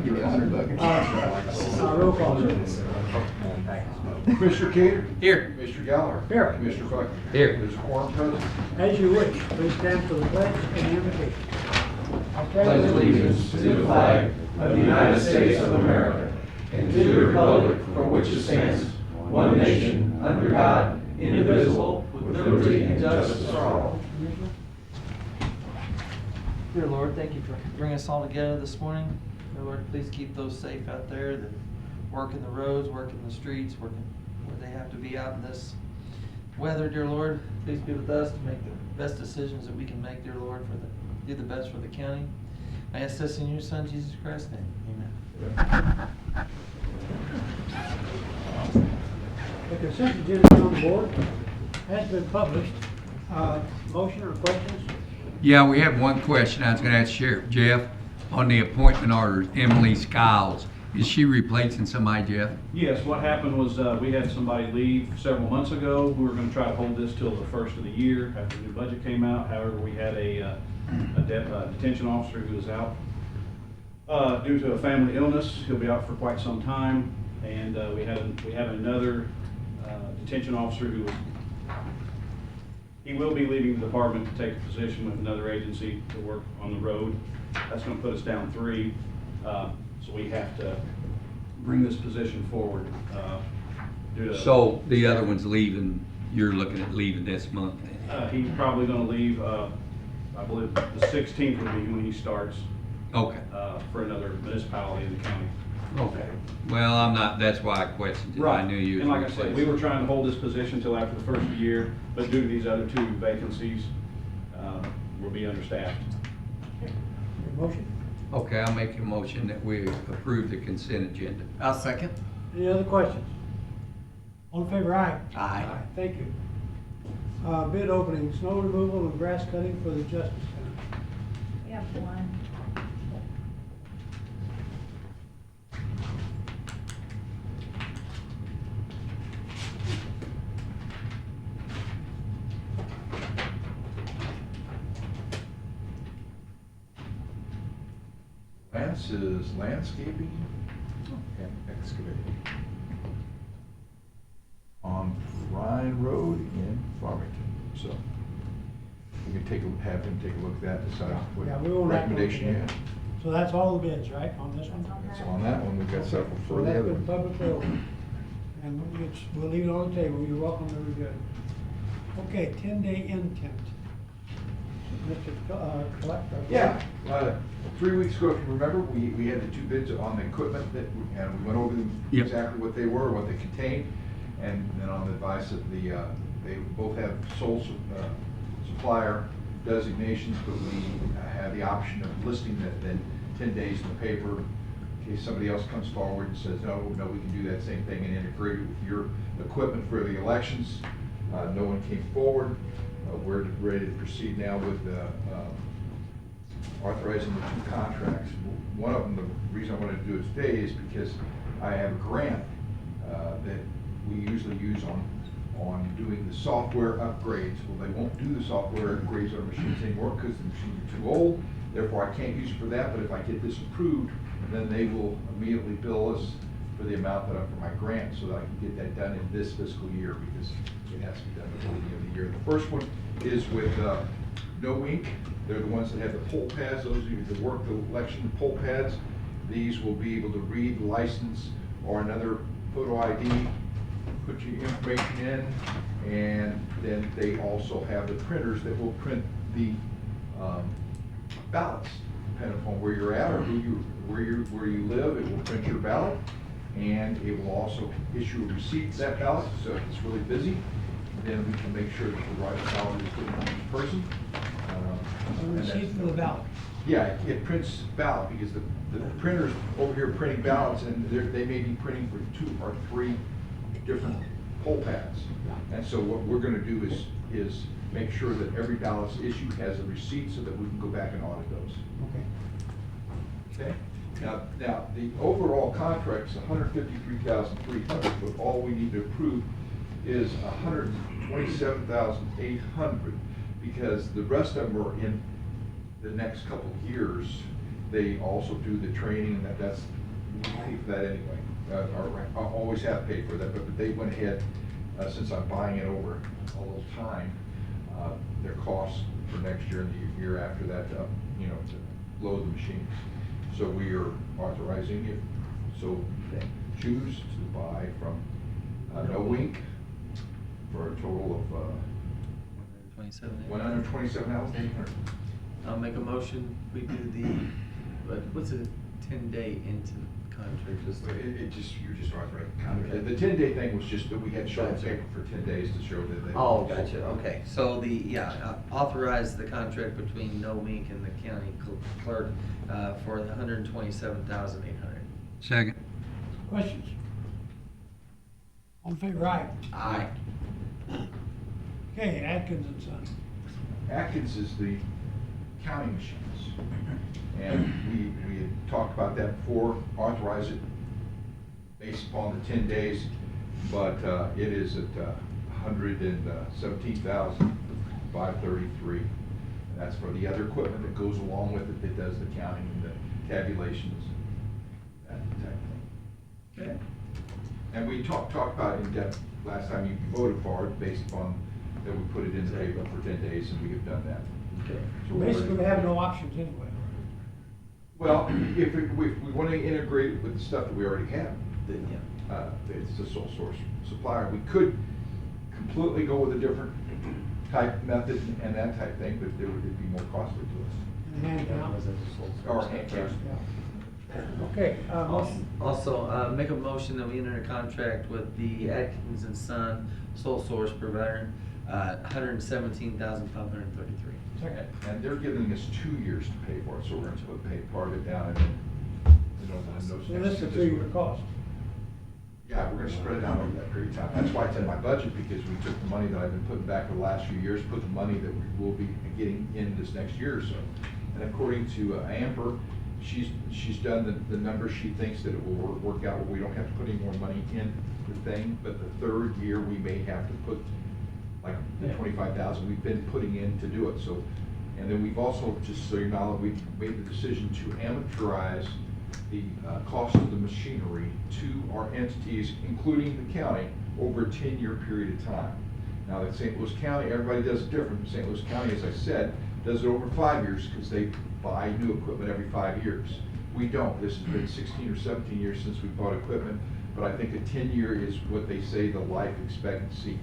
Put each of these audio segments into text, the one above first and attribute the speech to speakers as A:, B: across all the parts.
A: give you $100.
B: Roll call.
C: Mr. Cater?
D: Here.
C: Mr. Gallagher?
B: Here.
C: Mr. Buck?
D: Here.
C: There's a quorum present.
B: As you wish, please stand for the pledge and invocation.
E: Pledge allegiance to the flag of the United States of America and to the republic for which it stands, one nation, under God, indivisible, with liberty and justice for all.
F: Dear Lord, thank you for bringing us all together this morning. Dear Lord, please keep those safe out there that work in the roads, work in the streets, working where they have to be out in this weather. Dear Lord, please be with us to make the best decisions that we can make, dear Lord, do the best for the county. I ask this in your Son, Jesus Christ's name. Amen.
B: The consent agenda on the board has been published. Motion or questions?
D: Yeah, we have one question I was gonna ask Sheriff Jeff on the appointment orders, Emily Skiles. Is she replacing somebody, Jeff?
G: Yes, what happened was we had somebody leave several months ago. We were going to try to hold this till the first of the year after the new budget came out. However, we had a detention officer who was out due to a family illness. He'll be out for quite some time. And we have another detention officer he will be leaving the department to take a position with another agency to work on the road. That's going to put us down 3. So we have to bring this position forward.
D: So the other one's leaving, you're looking at leaving this month?
G: He's probably going to leave, I believe the 16th would be when he starts
D: Okay,
G: for another municipality in the county.
D: okay. Well, that's why I questioned it. I knew you.
G: And like I said, we were trying to hold this position until after the first of the year, but due to these other 2 vacancies, we'll be understaffed.
B: Motion?
D: Okay, I'll make a motion that we approve the consent agenda.
F: I'll second.
B: Any other questions? All in favor, aye.
F: Aye.
B: Thank you. Bid opening, snow removal and grass cutting for the Justice Center.
H: We have one.
C: Lance is landscaping and excavating on Ryan Road in Farmington. So we can have him take a look at that, decide
B: Yeah, we
C: what
B: won't have to
C: recommendation you
B: look at
C: have.
B: So that's all the bids, right, on this one?
C: So on that one, we've got several
B: So
C: for the
B: that's
C: other
B: been
C: one.
B: publicly open. And we'll leave it on the table. You're welcome to review it. Okay, 10-day intent. Mr. Collector.
C: Yeah, 3 weeks ago, if you remember, we had the 2 bids on the equipment and we went over them
D: Yep.
C: exactly what they were, what they contained. And then on the advice of they both have sole supplier designations, but we have the option of listing that then 10 days in the paper in case somebody else comes forward and says, no, we can do that same thing and integrate it with your equipment for the elections. No one came forward. We're ready to proceed now with authorizing the 2 contracts. One of them, the reason I wanted to do it today is because I have a grant that we usually use on doing the software upgrades. Well, they won't do the software upgrades on machines anymore because the machines are too old. Therefore, I can't use it for that, but if I get this approved, then they will immediately bill us for the amount that I'm for my grant so that I can get that done in this fiscal year because it has to be done before the end of the year. The first one is with No Ink. They're the ones that have the poll pads. Those of you that work the election poll pads, these will be able to read the license or another photo ID, put your information in, and then they also have the printers that will print the ballots. Depending upon where you're at or where you live, it will print your ballot, and it will also issue a receipt for that ballot. So if it's really busy, then we can make sure that the right ballot is given to each person.
B: A
C: And that's-
B: receipt for the ballot.
C: Yeah, it prints ballot because the printers over here printing ballots, and they may be printing for 2 or 3 different poll pads. And so what we're gonna do is make sure that every ballot's issued has a receipt so that we can go back and audit those.
B: Okay.
C: Okay? Now, the overall contract is $153,300, but all we need to approve is $127,800 because the rest of them are in the next couple of years. They also do the training, and that's pay for that anyway, or I always have paid for that, but they went ahead, since I'm buying it over a little time, their costs for next year and the year after that, to load the machines. So we are authorizing it, so choose to buy from No Wink for a total of
F: 27.
C: $127,800.
A: I'll make a motion, we do what's a 10-day into contract, just.
C: You're just authorizing the contract. The 10-day thing was just that we had to show the paper for 10 days to show that they.
A: Oh, gotcha, okay, so authorize the contract between No Wink and the county clerk, for the $127,800.
D: Second.
B: Questions? All in favor, aye.
A: Aye.
B: Okay, Atkins and Son.
C: Atkins is the counting machines. And we had talked about that before, authorize it based upon the 10 days, but it is at $117,533. And that's for the other equipment that goes along with it that does the counting and the tabulations, that type of thing.
A: Okay.
C: And we talked about it in depth last time you voted for it, based upon that we put it in the paper for 10 days, and we have done that.
A: Okay.
C: So we're
B: Basically,
C: ready.
B: we have no options anyway.
C: Well, if we want to integrate it with the stuff that we already have,
A: Then, yeah.
C: it's a sole source supplier. We could completely go with a different type method and that type thing, but it would be more costly to us.
B: And hand count.
C: Or hand count.
B: Yeah. Okay, motion.
A: Also, make a motion that we enter a contract with the Atkins and Son sole source provider, $117,533.
B: Second.
C: And they're giving us 2 years to pay for it, so we're going to pay part of it down and then,
B: So this is a 2-year cost.
C: Yeah, we're gonna spread it out over that period of time. That's why it's in my budget, because we took the money that I've been putting back the last few years, put the money that we will be getting in this next year or so. And according to Amber, she's done the numbers. She thinks that it will work out, where we don't have to put any more money in the thing, but the third year, we may have to put like the 25,000 we've been putting in to do it. So, and then we've also, just so you know, we've made the decision to amortize the cost of the machinery to our entities, including the county, over a 10-year period of time. Now, at St. Louis County, everybody does it different. St. Louis County, as I said, does it over 5 years because they buy new equipment every 5 years. We don't. This has been 16 or 17 years since we bought equipment, but I think a 10-year is what they say the life expectancy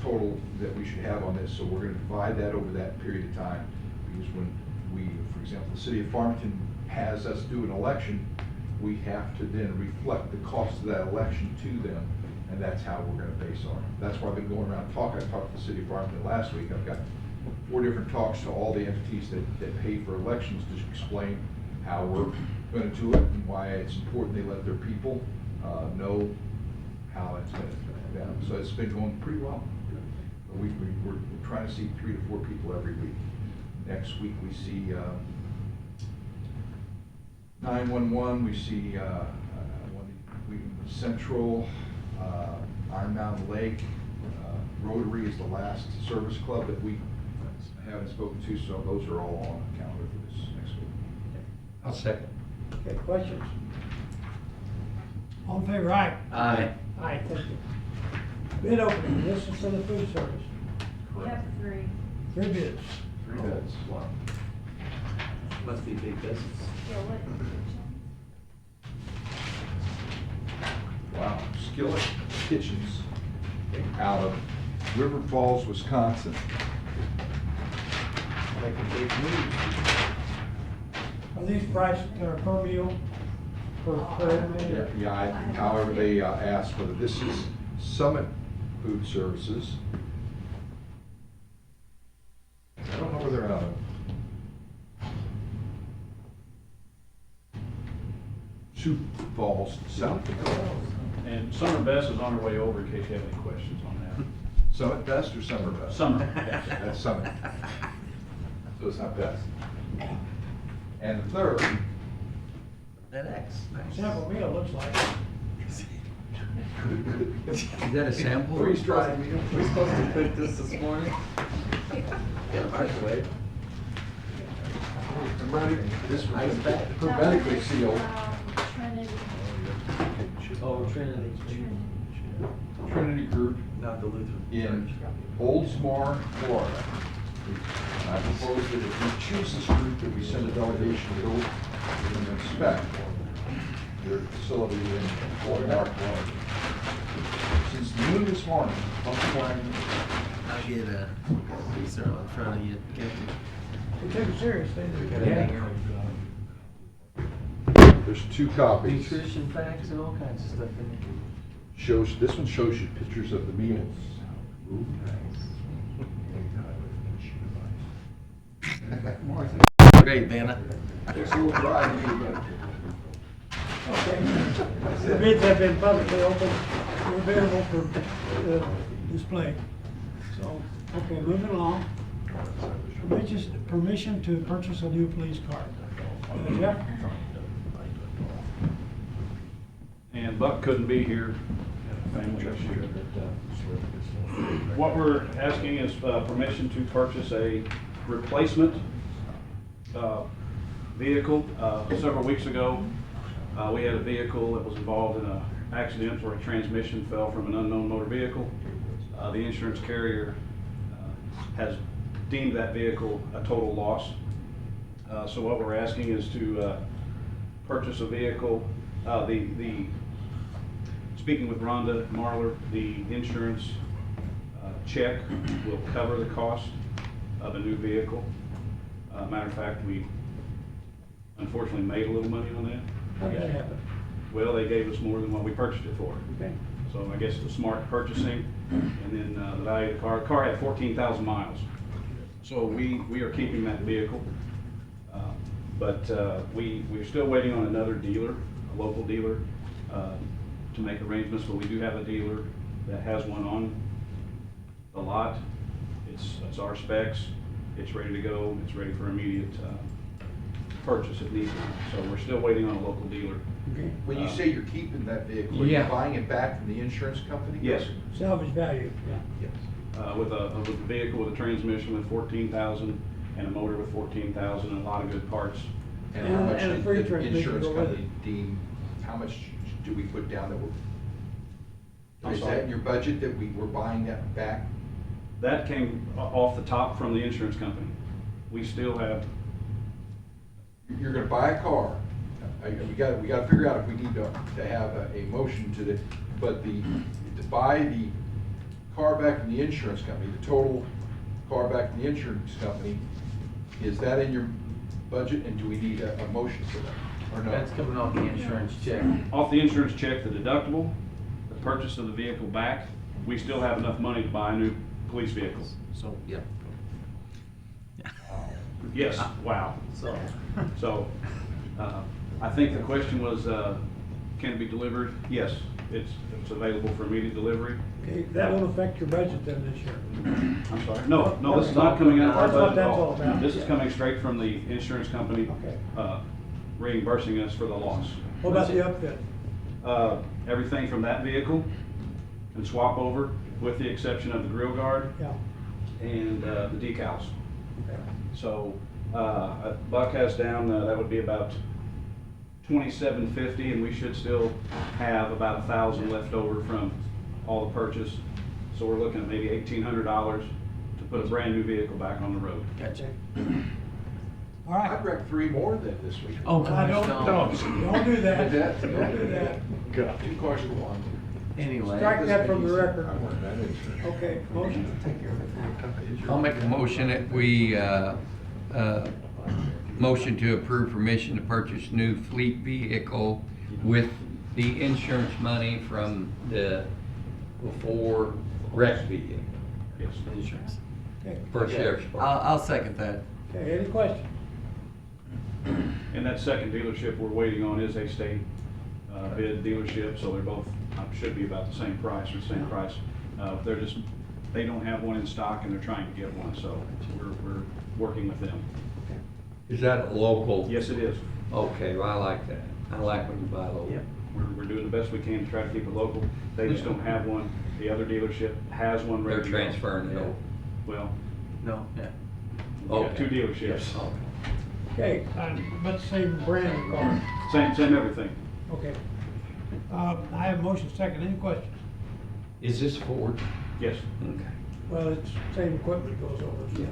C: total that we should have on this. So we're going to divide that over that period of time, because when we, for example, the city of Farmington has us do an election, we have to then reflect the cost of that election to them, and that's how we're going to base on it. That's why I've been going around talking. I talked to the city of Farmington last week. I've got 4 different talks to all the entities that pay for elections to explain how we're going to do it and why it's important they let their people know how it's going to be done. So it's been going pretty well. We're trying to see 3 to 4 people every week. Next week we see 911, we see Central, Iron Mountain Lake, Rotary is the last service club that we haven't spoken to, so those are all on the calendar for this next week.
D: I'll second.
B: Okay, questions? All in favor, aye.
A: Aye.
B: Aye, thank you. Bid opening, this is for the food service.
H: We have 3.
B: 3 bids.
C: 3 bids.
A: Wow. Must be big business.
H: Skillet Kitchen.
C: Wow, Skillet Kitchens out of River Falls, Wisconsin.
A: Making big moves.
B: Are these priced per meal? Per inmate?
C: Yeah, however they ask for it. This is Summit Food Services. I don't know where they're out of. Sioux Falls, South Dakota.
G: And Summer Best is on her way over in case you have any questions on that.
C: Summit Best or Summer Best?
G: Summer.
C: That's Summit. So it's not Best. And the third,
A: That X. Nice.
B: Sample meal looks like.
D: Is that a sample?
C: freeze dried meal.
A: We supposed to cook this morning? Get a microwave.
C: This was hermetically sealed.
H: Trinity.
F: Oh, Trinity.
C: Trinity Group
A: Not the Lutheran
C: in
A: Church.
C: Oldsmar, Florida. I propose that if we choose this group, that we send a delegation to go and inspect their facility in Oldsmar, Florida. Since noon this morning, Pumpkin Wagon,
A: I'll get a piece in front of you. Get it.
B: We take it seriously.
A: Yeah.
C: there's 2 copies.
F: Nutrition facts and all kinds of stuff in there.
C: This one shows you pictures of the meals.
A: Great, Vanna.
B: The bids have been publicly open, they're available for display. So, okay, moving along. Permission to purchase a new police car. Jeff?
G: And Buck couldn't be here, had a family issue. What we're asking is permission to purchase a replacement vehicle. Several weeks ago, we had a vehicle that was involved in an accident where a transmission fell from an unknown motor vehicle. The insurance carrier has deemed that vehicle a total loss. So what we're asking is to purchase a vehicle. Speaking with Rhonda Marler, the insurance check will cover the cost of a new vehicle. Matter of fact, we unfortunately made a little money on that.
B: How did that happen?
G: Well, they gave us more than what we purchased it for.
B: Okay.
G: So I guess it was smart purchasing. And then the value of the car had 14,000 miles. So we are keeping that vehicle. But we're still waiting on another dealer, a local dealer, to make arrangements. But we do have a dealer that has one on the lot. It's our specs. It's ready to go. It's ready for immediate purchase if needed. So we're still waiting on a local dealer.
B: Okay.
C: When you say you're keeping that vehicle, are you
D: Yeah.
C: buying it back from the insurance company?
G: Yes.
B: Salvage value, yeah.
C: Yes.
G: With a vehicle with a transmission with 14,000 and a motor with 14,000 and a lot of good parts.
C: And how much
B: And a
C: did
B: free
C: the
B: transmission
C: insurance
B: go with
C: company deem, how much do we put down that
G: I'm
C: is
G: sorry?
C: that in your budget that we were buying that back?
G: That came off the top from the insurance company. We still have,
C: You're gonna buy a car, we gotta figure out if we need to have a motion to to buy the car back from the insurance company, the total car back from the insurance company, is that in your budget, and do we need a motion for that, or no?
A: That's coming off the insurance check.
G: off the insurance check, the deductible, the purchase of the vehicle back, we still have enough money to buy a new police vehicle.
A: So, yeah.
G: Yes, wow.
A: So,
G: So, I think the question was, can it be delivered? Yes, it's available for immediate delivery.
B: Okay, that won't affect your budget then this year.
G: I'm sorry? No, this is not coming out of our
B: That's what
G: budget at
B: that's all
G: all.
B: about.
G: This is coming straight from the insurance company,
B: Okay.
G: reimbursing us for the loss.
B: What about the upfit?
G: Everything from that vehicle can swap over, with the exception of the grill guard
B: Yeah.
G: and the decals.
B: Okay.
G: So, Buck has down, that would be about $2,750, and we should still have about 1,000 left over from all the purchase. So we're looking at maybe $1,800 to put a brand new vehicle back on the road.
A: gotcha.
B: All right.
C: I'd wreck 3 more than this week.
A: Oh,
B: I don't do that.
C: That-
B: Don't do that.
C: 2 cars to 1.
A: Anyway.
B: Strike that from the record.
C: I want that insurance.
B: Okay, motion?
D: I'll make a motion that we, motion to approve permission to purchase new fleet vehicle with the insurance money from the before wreck vehicle
G: Yes.
A: Insurance.
B: Okay,
D: for sheriff's department.
A: I'll second that.
B: okay, any questions?
G: And that second dealership we're waiting on is a state bid dealership, so they're both, should be about the same price, or the same price. They don't have one in stock and they're trying to get one, so we're working with them.
D: Is that a local?
G: Yes, it is.
D: Okay, well, I like that. I like when you buy local.
A: Yep.
G: We're doing the best we can to try to keep it local. They just don't have one. The other dealership has one
D: They're
G: ready to go.
D: transferring it over.
G: Well,
A: No, yeah.
G: we have
D: Okay.
G: 2 dealerships.
A: Yes.
B: Okay, about the same brand of car.
G: Same everything.
B: Okay. I have a motion second, any questions?
D: Is this Ford?
G: Yes.
D: Okay.
B: Well, it's same equipment goes over, so.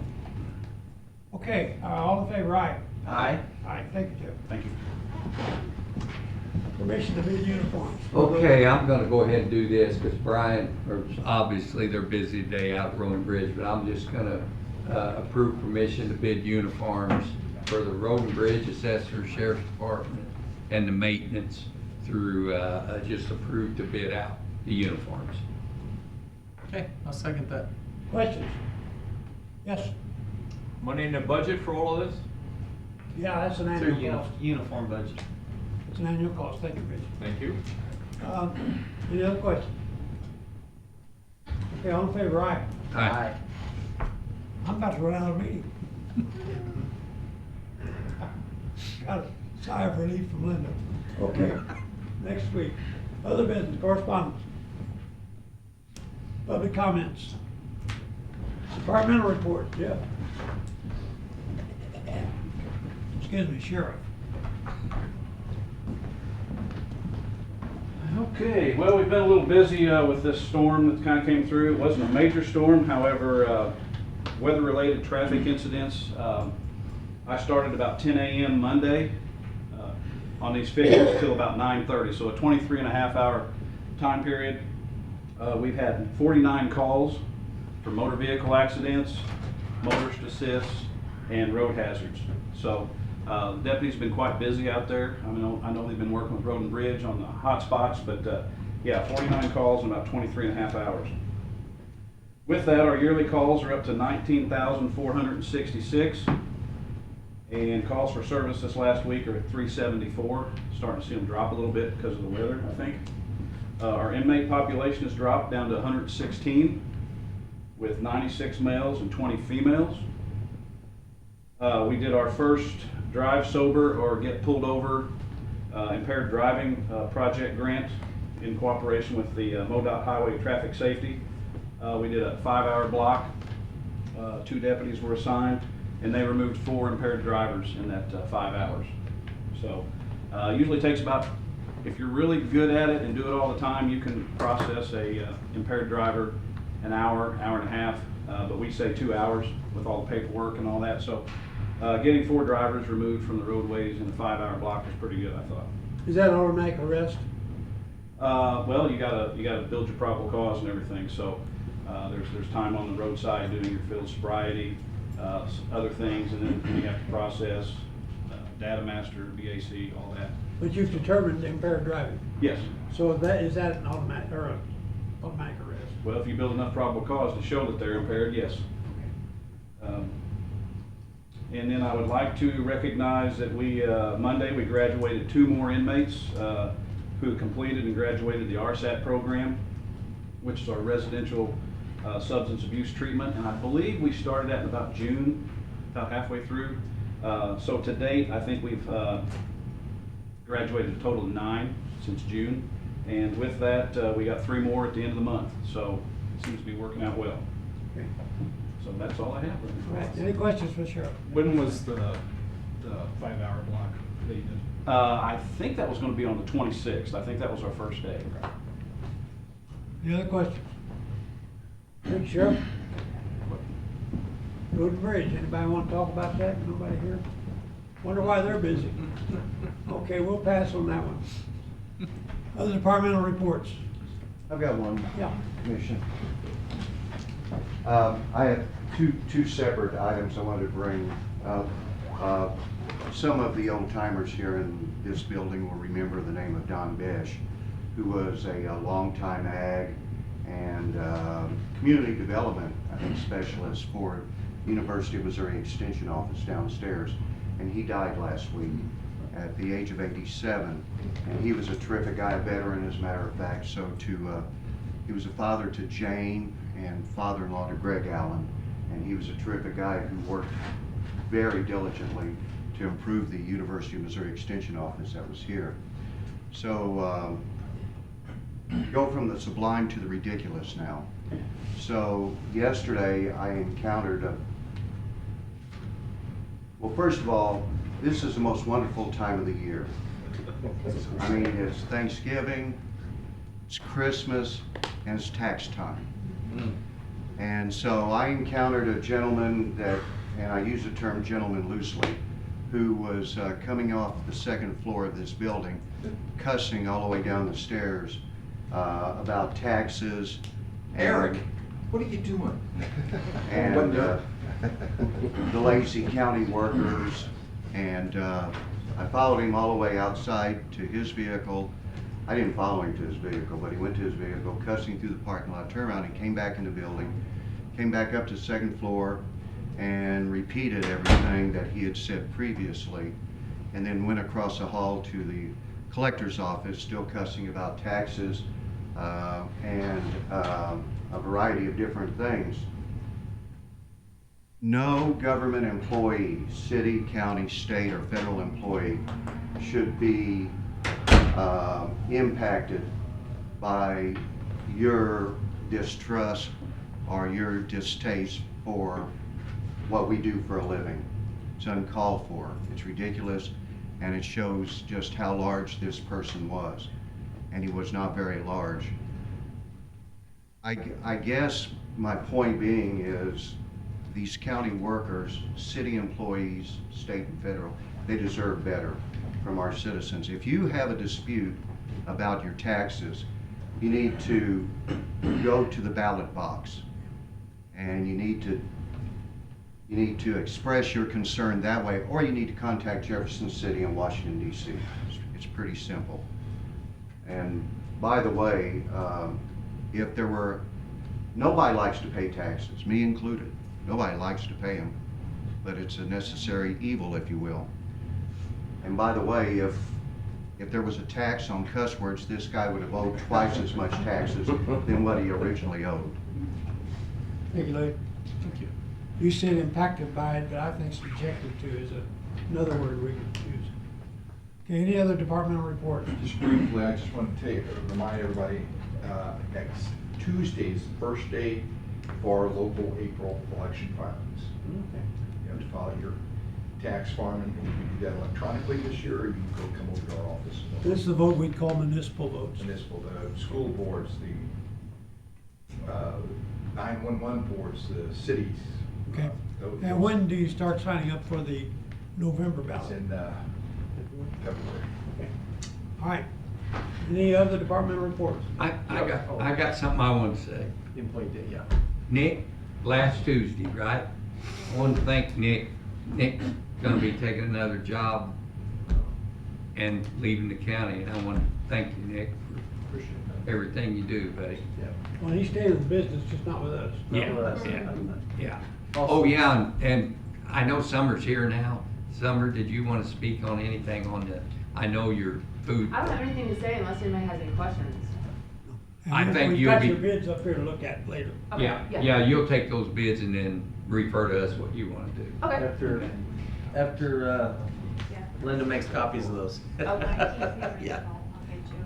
B: Okay, all in favor, aye?
F: Aye.
B: Aye, thank you, Jeff.
G: Thank you.
B: Permission to bid uniforms.
D: Okay, I'm gonna go ahead and do this, because Brian, or obviously they're busy today out at Roden Bridge, but I'm just gonna approve permission to bid uniforms for the Roden Bridge Assessor, Sheriff's Department, and the maintenance through, just approved to bid out the uniforms.
F: Okay, I'll second that.
B: Questions? Yes?
E: Money in the budget for all of this?
B: Yeah, that's an
F: Through
B: annual cost.
F: uniform budget.
B: It's an annual cost, thank you, Rich.
E: Thank you.
B: Any other questions? Okay, all in favor, aye?
D: Aye.
B: I'm about to run out of meeting. Got a sigh of relief from Linda. Okay, next week. Other business, correspondence. Public comments. Departmental report, Jeff. Excuse me, Sheriff.
G: Okay, well, we've been a little busy with this storm that kind of came through. It wasn't a major storm, however, weather-related traffic incidents. I started about 10 a.m. Monday on these figures till about 9:30, so a 23.5-hour time period. We've had 49 calls for motor vehicle accidents, motorist assists, and road hazards. So the deputy's been quite busy out there. I know they've been working with Roden Bridge on the hot spots, but yeah, 49 calls in about 23.5 hours. With that, our yearly calls are up to 19,466, and calls for service this last week are at 374. Starting to see them drop a little bit because of the weather, I think. Our inmate population has dropped down to 116, with 96 males and 20 females. We did our first drive sober or get pulled over impaired driving project grant in cooperation with the MoDOT Highway Traffic Safety. We did a 5-hour block. 2 deputies were assigned, and they removed 4 impaired drivers in that 5 hours. So usually takes about, if you're really good at it and do it all the time, you can process a impaired driver an hour, hour and a half, but we say 2 hours with all the paperwork and all that. So getting 4 drivers removed from the roadways in a 5-hour block is pretty good, I thought.
B: Is that automatic arrest?
G: Well, you gotta build your probable cause and everything. So there's time on the roadside doing your field sobriety, other things, and then you have to process data master, BAC, all that.
B: But you've determined impaired driving.
G: Yes.
B: So is that an automatic, or an automatic arrest?
G: Well, if you build enough probable cause to show that they're impaired, yes. And then I would like to recognize that Monday we graduated 2 more inmates who completed and graduated the RSAT program, which is our residential substance abuse treatment. And I believe we started that in about June, about halfway through. So to date, I think we've graduated a total of 9 since June. And with that, we got 3 more at the end of the month. So it seems to be working out well.
B: Okay.
G: So that's all I have.
B: All right, any questions for Sheriff?
E: When was the 5-hour block that you did?
G: I think that was going to be on the 26th. I think that was our first day.
B: Any other questions? Good, Sheriff? Road and Bridge, anybody want to talk about that? Nobody here? Wonder why they're busy. Okay, we'll pass on that one. Other departmental reports?
I: I've got one,
B: Yeah.
I: Commissioner. I have two separate items I wanted to bring up. Some of the old timers here in this building will remember the name of Don Besh, who was a longtime ag and community development, I think, specialist for University of Missouri Extension Office downstairs. And he died last week at the age of 87. And he was a terrific guy, a veteran as a matter of fact. So he was a father to Jane and father-in-law to Greg Allen. And he was a terrific guy who worked very diligently to improve the University of Missouri Extension Office that was here. So go from the sublime to the ridiculous now. So yesterday I encountered well, first of all, this is the most wonderful time of the year. I mean, it's Thanksgiving, it's Christmas, and it's tax time.
A: Mm.
I: And so I encountered a gentleman that, and I use the term gentleman loosely, who was coming off the second floor of this building, cussing all the way down the stairs about taxes.
C: Eric, what are you doing?
I: And the lazy county workers. And I followed him all the way outside to his vehicle. I didn't follow him to his vehicle, but he went to his vehicle, cussing through the parking lot, turned around and came back in the building, came back up to the second floor and repeated everything that he had said previously, and then went across the hall to the collector's office, still cussing about taxes and a variety of different things. No government employee, city, county, state, or federal employee should be impacted by your distrust or your distaste for what we do for a living. It's uncalled for, it's ridiculous, and it shows just how large this person was. And he was not very large. I guess my point being is these county workers, city employees, state and federal, they deserve better from our citizens. If you have a dispute about your taxes, you need to go to the ballot box and you need to express your concern that way, or you need to contact Jefferson City in Washington, D.C. It's pretty simple. And by the way, if there were, nobody likes to pay taxes, me included. Nobody likes to pay them, but it's a necessary evil, if you will. And by the way, if there was a tax on cuss words, this guy would have owed twice as much taxes than what he originally owed.
B: Thank you, Lee.
G: Thank you.
B: You said impacted by it, but I think subjected to is another word we could use. Okay, any other departmental reports?
C: Just briefly, I just want to remind everybody, next Tuesday is the first day for local April election filings.
B: Okay.
C: You have to file your tax form, and you can do that electronically this year, or you can go come over to our office.
B: This is the vote we'd call municipal votes.
C: Municipal, the school boards, the 911 boards, the cities.
B: Okay.
C: Those-
B: And when do you start signing up for the November
C: It's
B: ballot?
C: in February.
B: All right. Any other departmental reports?
D: I got something I want to say.
A: Employee day, yeah.
D: Nick, last Tuesday, right? I want to thank Nick. Nick's gonna be taking another job and leaving the county, and I want to thank you, Nick,
C: Appreciate
D: for everything you do, buddy.
B: Well, he stays in business, just not with us.
D: Yeah. Oh, yeah, and I know Summer's here now. Summer, did you want to speak on anything on the, I know your food.
H: I don't have anything to say unless anybody has any questions.
B: And
D: I think
B: we've
D: you'll
B: got
D: be-
B: your bids up here to look at later.
H: Okay,
D: Yeah, you'll take those bids and then refer to us what you want to do.
H: Okay.
A: After
H: Yeah.
A: Linda makes copies of those.
H: Okay.
A: Yeah.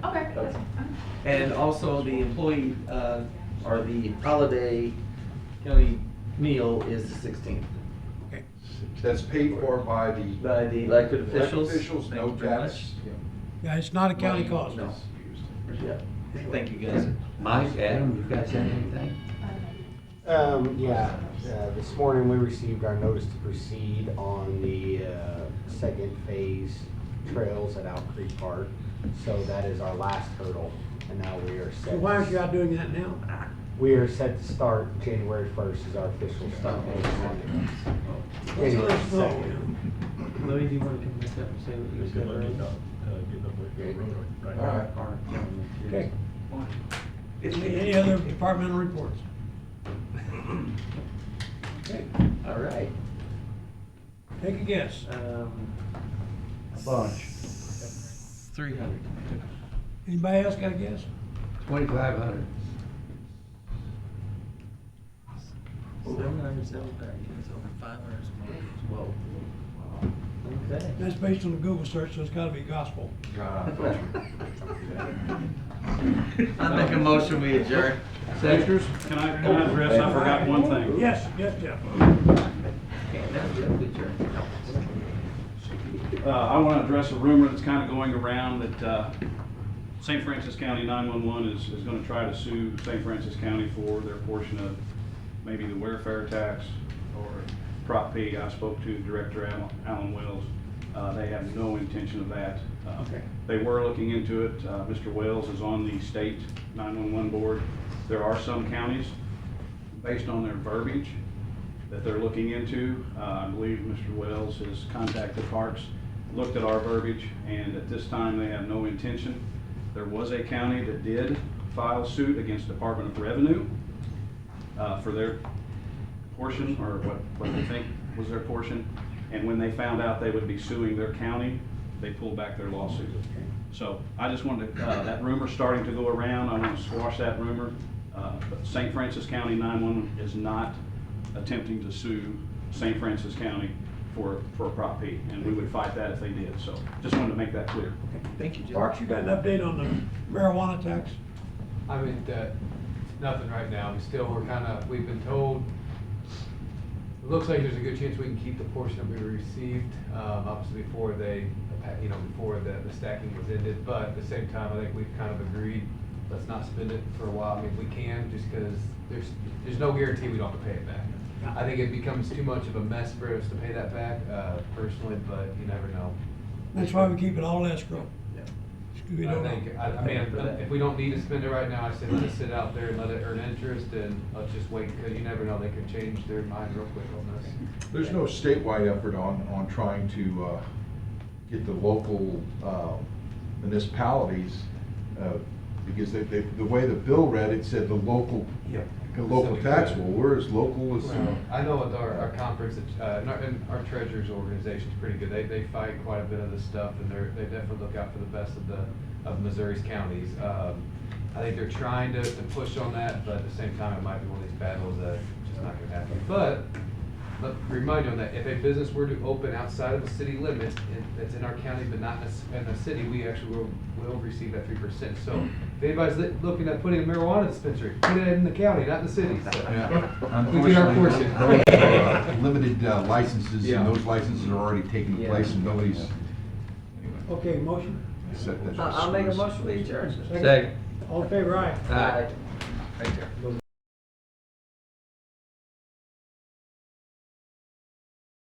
H: Okay, that's fine.
A: And also the employee, or the holiday county meal is the 16th.
B: Okay.
C: That's paid for by the
A: By the elected officials.
C: officials,
A: Thank
C: no
A: you very
C: tax.
A: much.
B: Yeah, it's not a county
C: Money
B: cost.
A: No.
C: is used.
A: Yeah. Thank you, guys.
D: Mike, Adam, you guys have anything?
J: Yeah, this morning we received our notice to proceed on the second phase trails at Owl Creek Park. So that is our last hurdle, and now we are set.
B: So why aren't you out doing that now?
J: We are set to start January 1st is our official start date.
B: Let's let us know.
J: 2nd.
F: Louis, do you want to come back up and say what you said earlier?
C: All right.
B: Okay. Any other departmental reports? Okay,
A: All right.
B: take a guess.
A: A
D: bunch.
A: 300.
B: Anybody else got a guess?
D: 2,500.
A: 775, it's over 500 Whoa. Okay.
B: That's based on a Google search, so it's gotta be gospel.
A: I make a motion, we adjourn.
G: Commissioners, can I address, I forgot one thing.
B: Yes, yes, Jeff.
A: Okay, now we have to adjourn.
G: I want to address a rumor that's kind of going around that St. Francis County 911 is going to try to sue St. Francis County for their portion of maybe the welfare tax or Prop P. I spoke to Director Alan Wells. They have no intention of that.
B: Okay.
G: They were looking into it. Mr. Wells is on the state 911 board. There are some counties, based on their verbiage, that they're looking into. I believe Mr. Wells has contacted Parks, looked at our verbiage, and at this time, they have no intention. There was a county that did file suit against Department of Revenue for their portion, or what they think was their portion. And when they found out they would be suing their county, they pulled back their lawsuit. So I just wanted to, that rumor's starting to go around. I want to squash that rumor. But St. Francis County 911 is not attempting to sue St. Francis County for Prop P, and we would fight that if they did. So just wanted to make that clear.
F: Thank you, Jim.
B: Parks, you got an update on the marijuana tax?
K: I mean, nothing right now. We've been told, it looks like there's a good chance we can keep the portion that we received, obviously before before the stacking was ended. But at the same time, I think we've kind of agreed, let's not spend it for a while. I mean, we can, just because there's no guarantee we don't have to pay it back. I think it becomes too much of a mess for us to pay that back, personally, but you never know.
B: That's why we keep it all escrow.
F: Yeah.
B: We don't know.
K: I mean, if we don't need to spend it right now, I say let it sit out there and let it earn interest, and let's just wait, because you never know, they could change their mind real quick on this.
C: There's no statewide effort on trying to get the local municipalities, because the way the bill read, it said the local taxable, whereas local is.
K: Well, I know at our conference, and our treasurer's organization's pretty good. They fight quite a bit of this stuff, and they definitely look out for the best of Missouri's counties. I think they're trying to push on that, but at the same time, it might be one of these battles that just not gonna happen. But let me remind you on that, if a business were to open outside of the city limits, that's in our county, but not in the city, we actually will receive that 3%. So if anybody's looking at putting a marijuana dispensary, put it in the county, not in the city. So we get our portion.
C: Limited licenses,
K: Yeah.
C: and those licenses are already taking place, and nobody's.
B: Okay, motion?
C: Set that.
F: I'll make a motion to adjourn.
A: Second.
B: All in favor, aye?
A: Aye. Right there.